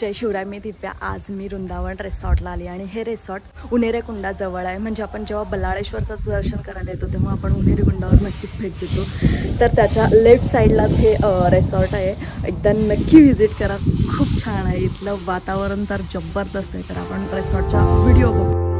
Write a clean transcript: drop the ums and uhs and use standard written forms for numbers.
जय शिवराय, मी दिव्या। आज मी वृंदावन रिसॉर्टला आली आणि हे रिसॉर्ट उन्हेरे कुंडाजवळ आहे। म्हणजे आपण जेव्हा बल्लाळेश्वरचं दर्शन करायला येतो तेव्हा आपण उन्हेरे कुंडावर नक्कीच भेट देतो। तर त्याच्या लेफ्ट साईडलाच हे रिसॉर्ट आहे। एकदा नक्की व्हिजिट करा, खूप छान आहे। इथलं वातावरण तर जबरदस्त आहे। तर आपण रिसॉर्टचा व्हिडिओ बघू।